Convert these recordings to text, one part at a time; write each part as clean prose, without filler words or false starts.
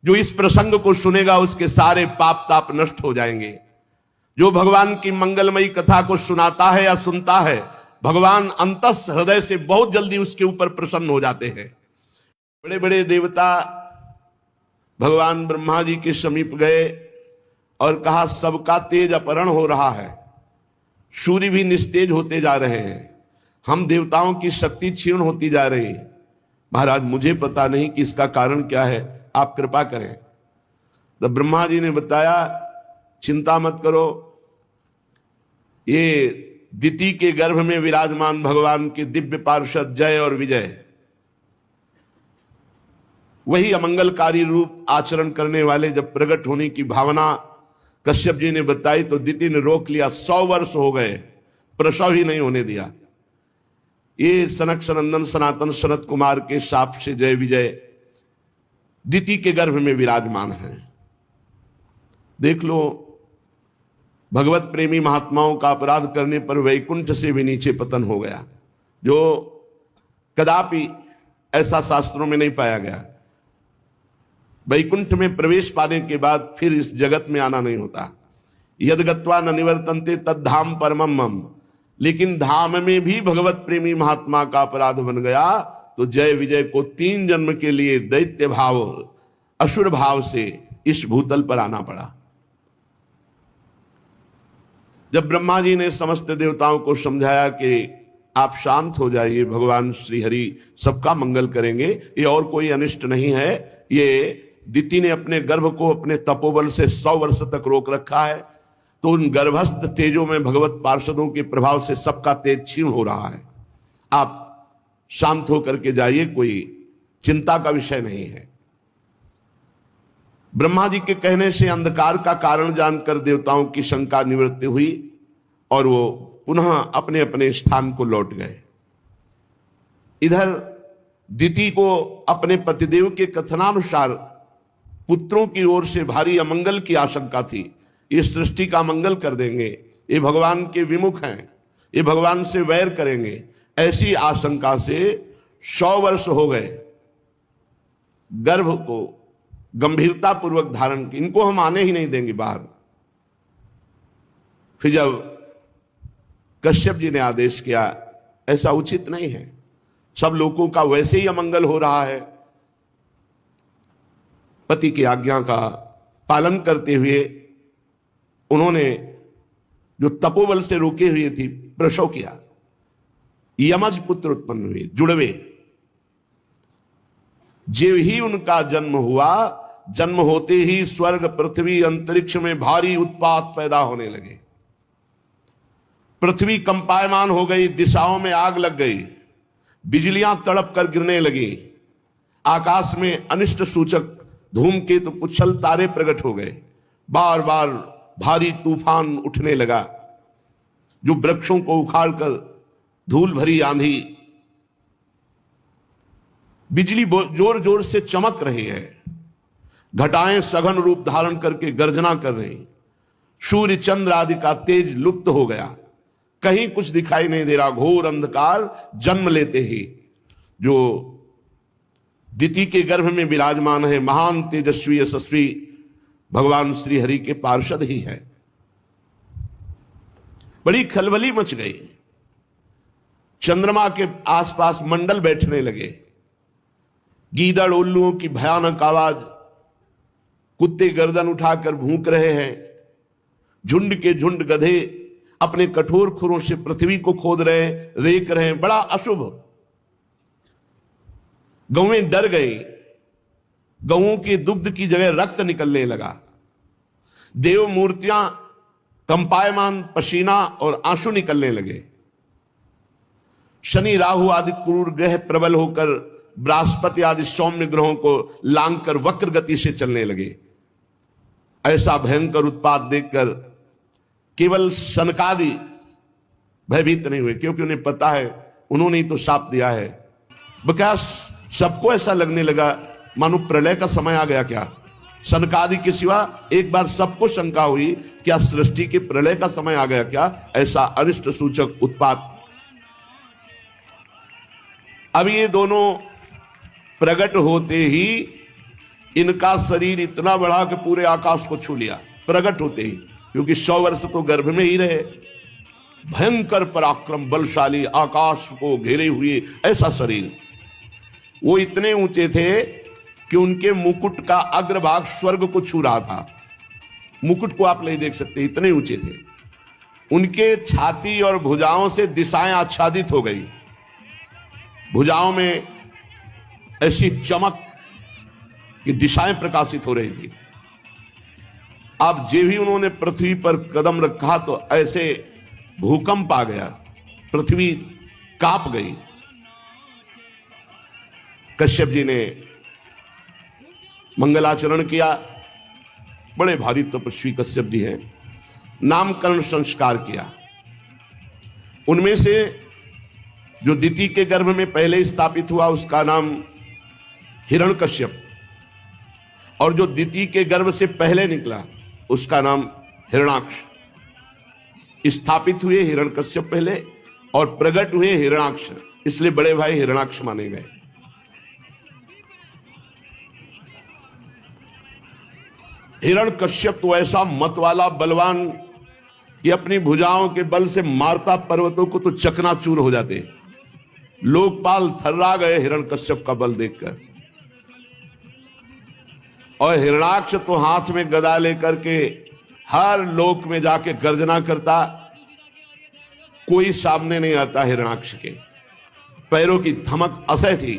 जो इस प्रसंग को सुनेगा उसके सारे पाप ताप नष्ट हो जाएंगे। जो भगवान की मंगलमयी कथा को सुनाता है या सुनता है, भगवान अंतस हृदय से बहुत जल्दी उसके ऊपर प्रसन्न हो जाते हैं। बड़े बड़े देवता भगवान ब्रह्मा जी के समीप गए और कहा, सबका तेज अपहरण हो रहा है, सूर्य भी निस्तेज होते जा रहे हैं, हम देवताओं की शक्ति क्षीण होती जा रही है। महाराज मुझे पता नहीं कि इसका कारण क्या है, आप कृपा करें। तो ब्रह्मा जी ने बताया, चिंता मत करो, ये दिति के गर्भ में विराजमान भगवान के दिव्य पार्षद जय और विजय, वही अमंगलकारी रूप आचरण करने वाले जब प्रकट होने की भावना कश्यप जी ने बताई तो दिति ने रोक लिया। 100 वर्ष हो गए, प्रसव ही नहीं होने दिया। ये सनक सनंदन सनातन सनत कुमार के शाप से जय विजय दिति के गर्भ में विराजमान है। देख लो, भगवत प्रेमी महात्माओं का अपराध करने पर वैकुंठ से भी नीचे पतन हो गया, जो कदापि ऐसा शास्त्रों में नहीं पाया गया। वैकुंठ में प्रवेश पाने के बाद फिर इस जगत में आना नहीं होता। यद्गत्वा न निवर्तन्ते तद्धाम परमम मम। लेकिन धाम में भी भगवत प्रेमी महात्मा का अपराध बन गया तो जय विजय को 3 जन्म के लिए दैत्य भाव असुर भाव से इस भूतल पर आना पड़ा। जब ब्रह्मा जी ने समस्त देवताओं को समझाया कि आप शांत हो जाइए, भगवान श्री हरि सबका मंगल करेंगे, ये और कोई अनिष्ट नहीं है, ये दिति ने अपने गर्भ को अपने तपोबल से 100 वर्ष तक रोक रखा है, तो उन गर्भस्थ तेजों में भगवत पार्षदों के प्रभाव से सबका तेज क्षीण हो रहा है। आप शांत होकर के जाइए, कोई चिंता का विषय नहीं है। ब्रह्मा जी के कहने से अंधकार का कारण जानकर देवताओं की शंका निवृत्ति हुई और वो पुनः अपने अपने स्थान को लौट गए। इधर दिति को अपने पतिदेव के कथनानुसार पुत्रों की ओर से भारी अमंगल की आशंका थी। ये सृष्टि का मंगल कर देंगे, ये भगवान के विमुख हैं, ये भगवान से वैर करेंगे, ऐसी आशंका से 100 वर्ष हो गए। गर्भ को गंभीरता पूर्वक धारण की, इनको हम आने ही नहीं देंगे बाहर। फिर जब कश्यप जी ने आदेश किया, ऐसा उचित नहीं है, सब लोगों का वैसे ही अमंगल हो रहा है, पति की आज्ञा का पालन करते हुए उन्होंने जो तपोबल से रोके हुए थी प्रसव किया। यमज पुत्र उत्पन्न हुए, जुड़वे। जो ही उनका जन्म हुआ, जन्म होते ही स्वर्ग पृथ्वी अंतरिक्ष में भारी उत्पात पैदा होने लगे। पृथ्वी कंपायमान हो गई, दिशाओं में आग लग गई, बिजलियां तड़प कर गिरने लगी, आकाश में अनिष्ट सूचक धूमकेतु पुच्छल तारे प्रकट हो गए, बार बार भारी तूफान उठने लगा, जो वृक्षों को उखाड़कर धूल भरी आंधी, बिजली जोर जोर से चमक रही है, घटाएं सघन रूप धारण करके गर्जना कर रही, सूर्य चंद्र आदि का तेज लुप्त हो गया, कहीं कुछ दिखाई नहीं दे रहा, घोर अंधकार जन्म लेते ही जो दिति के गर्भ में विराजमान है, महान तेजस्वी यशस्वी भगवान श्री हरि के पार्षद ही है। बड़ी खलबली मच गई, चंद्रमा के आसपास मंडल बैठने लगे, गीदड़ उल्लुओं की भयानक आवाज, कुत्ते गर्दन उठाकर भूंक रहे हैं, झुंड के झुंड गधे अपने कठोर खुरों से पृथ्वी को खोद रहे, रेक रहे, बड़ा अशुभ। गौएं डर गई, गौओं के दुग्ध की जगह रक्त निकलने लगा, देव मूर्तियां कंपायमान पसीना और आंसू निकलने लगे, शनि राहु आदि क्रूर ग्रह प्रबल होकर बृहस्पति आदि सौम्य ग्रहों को लांघकर वक्र गति से चलने लगे। ऐसा भयंकर उत्पात देखकर केवल सनकादि भयभीत नहीं हुए, क्योंकि उन्हें पता है उन्होंने ही तो शाप दिया है। बिकॉज सबको ऐसा लगने लगा मानो प्रलय का समय आ गया क्या। सनकादि के सिवा एक बार सबको शंका हुई, क्या सृष्टि के प्रलय का समय आ गया क्या, ऐसा अनिष्ट सूचक उत्पात। अब ये दोनों प्रकट होते ही इनका शरीर इतना बढ़ा कि पूरे आकाश को छू लिया प्रकट होते ही, क्योंकि 100 वर्ष तो गर्भ में ही रहे। भयंकर पराक्रम, बलशाली, आकाश को घेरे हुए ऐसा शरीर। वो इतने ऊंचे थे कि उनके मुकुट का अग्रभाग स्वर्ग को छू रहा था। मुकुट को आप नहीं देख सकते, इतने ऊंचे थे। उनके छाती और भुजाओं से दिशाएं आच्छादित हो गई। भुजाओं में ऐसी चमक कि दिशाएं प्रकाशित हो रही थी। अब जे भी उन्होंने पृथ्वी पर कदम रखा तो ऐसे भूकंप आ गया, पृथ्वी कांप गई। कश्यप जी ने मंगलाचरण किया। बड़े भारी तपस्वी कश्यप जी हैं। नामकरण संस्कार किया। उनमें से जो दिति के गर्भ में पहले स्थापित हुआ उसका नाम हिरण्यकश्यप, और जो दिति के गर्भ से पहले निकला उसका नाम हिरण्याक्ष। स्थापित हुए हिरण्यकश्यप पहले और प्रकट हुए हिरण्याक्ष, इसलिए बड़े भाई हिरण्याक्ष माने गए। हिरण्यकश्यप तो ऐसा मत वाला बलवान कि अपनी भुजाओं के बल से मारता पर्वतों को तो चकनाचूर हो जाते। लोकपाल थर्रा गए हिरण्यकश्यप का बल देखकर। और हिरण्याक्ष तो हाथ में गदा लेकर के हर लोक में जाके गर्जना करता, कोई सामने नहीं आता हिरण्याक्ष के। पैरों की धमक असह थी।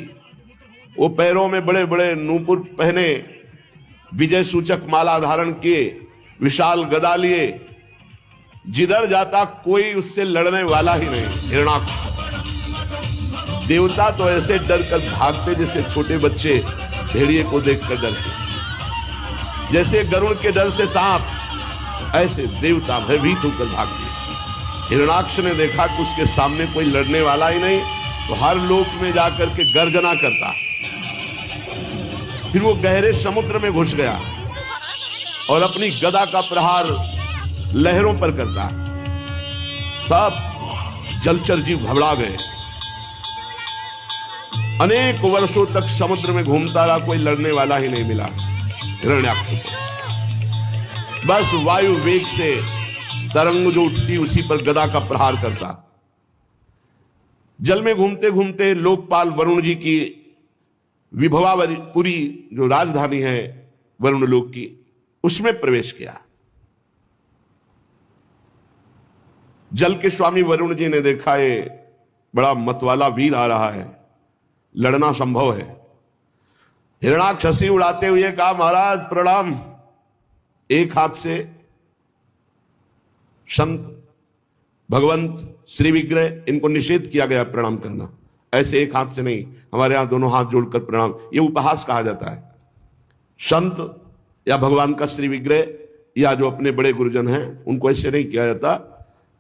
वो पैरों में बड़े बड़े नूपुर पहने, विजय सूचक माला धारण किए, विशाल गदा लिए, जिधर जाता कोई उससे लड़ने वाला ही नहीं। हिरण्याक्ष देवता तो ऐसे डर कर भागते जैसे छोटे बच्चे भेड़िए को देखकर डरते। जैसे गरुड़ के डर से सांप, ऐसे देवता भयभीत होकर भागते। हिरण्याक्ष ने देखा कि उसके सामने कोई लड़ने वाला ही नहीं, तो हर लोक में जाकर के गर्जना करता। फिर वो गहरे समुद्र में घुस गया और अपनी गदा का प्रहार लहरों पर करता। सब जलचर जीव घबरा गए। अनेक वर्षों तक समुद्र में घूमता रहा, कोई लड़ने वाला ही नहीं मिला हिरण्याक्ष को। बस वायु वेग से तरंग जो उठती उसी पर गदा का प्रहार करता। जल में घूमते घूमते लोकपाल वरुण जी की विभवापुरी जो राजधानी है वरुण लोक की, उसमें प्रवेश किया। जल के स्वामी वरुण जी ने देखा ये बड़ा मतवाला वीर आ रहा है, लड़ना संभव है। हिरण्याक्ष हंसी उड़ाते हुए कहा, महाराज प्रणाम। एक हाथ से संत भगवंत श्री विग्रह, इनको निषेध किया गया प्रणाम करना। ऐसे एक हाथ से नहीं, हमारे यहां दोनों हाथ जोड़कर प्रणाम, ये उपहास कहा जाता है। संत या भगवान का श्री विग्रह या जो अपने बड़े गुरुजन हैं उनको ऐसे नहीं किया जाता,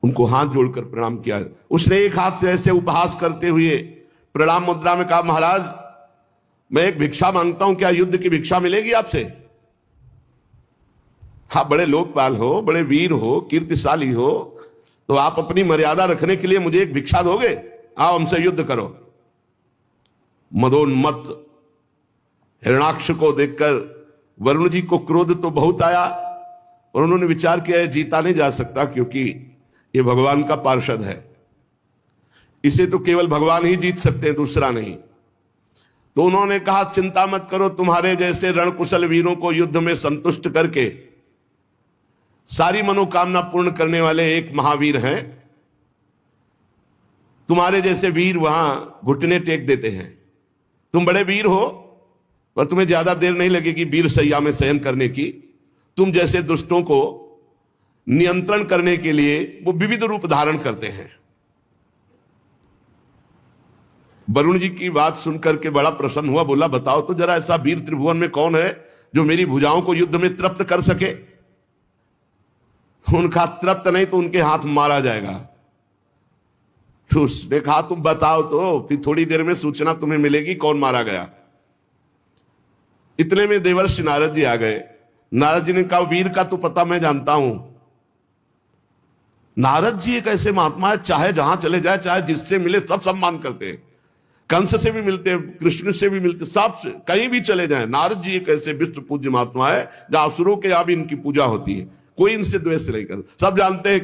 उनको हाथ जोड़कर प्रणाम किया। उसने एक हाथ से ऐसे उपहास करते हुए प्रणाम मुद्रा में कहा, महाराज मैं एक भिक्षा मांगता हूं, क्या युद्ध की भिक्षा मिलेगी आपसे? हाँ, बड़े लोकपाल हो, बड़े वीर हो, कीर्तिशाली हो, तो आप अपनी मर्यादा रखने के लिए मुझे एक भिक्षा दोगे? आओ हमसे युद्ध करो। मदोन्मत्त हिरण्याक्ष को देखकर वरुण जी को क्रोध तो बहुत आया और उन्होंने विचार किया जीता नहीं जा सकता, क्योंकि ये भगवान का पार्षद है, इसे तो केवल भगवान ही जीत सकते हैं, दूसरा नहीं। तो उन्होंने कहा, चिंता मत करो, तुम्हारे जैसे रणकुशल वीरों को युद्ध में संतुष्ट करके सारी मनोकामना पूर्ण करने वाले एक महावीर हैं। तुम्हारे जैसे वीर वहां घुटने टेक देते हैं। तुम बड़े वीर हो, पर तुम्हें ज्यादा देर नहीं लगेगी वीर सैया में शयन करने की। तुम जैसे दुष्टों को नियंत्रण करने के लिए वो विविध रूप धारण करते हैं। वरुण जी की बात सुनकर के बड़ा प्रसन्न हुआ, बोला, बताओ तो जरा ऐसा वीर त्रिभुवन में कौन है जो मेरी भुजाओं को युद्ध में तृप्त कर सके? उनका तृप्त नहीं तो उनके हाथ मारा जाएगा। तो उसने कहा, तुम बताओ तो, फिर थोड़ी देर में सूचना तुम्हें मिलेगी कौन मारा गया। इतने में देवर्षि नारद जी आ गए। नारद जी ने कहा, वीर का तो पता मैं जानता हूं। नारद जी एक ऐसे महात्मा है, चाहे जहां चले जाए, चाहे जिससे मिले, सब सम्मान करते हैं। कंस से भी मिलते हैं, कृष्ण से भी मिलते, सब से, कहीं भी चले जाएं। नारद जी एक ऐसे विश्व पूज्य महात्मा है जहां असुरों के यहाँ भी इनकी पूजा होती है, कोई इनसे द्वेष नहीं करता, सब जानते हैं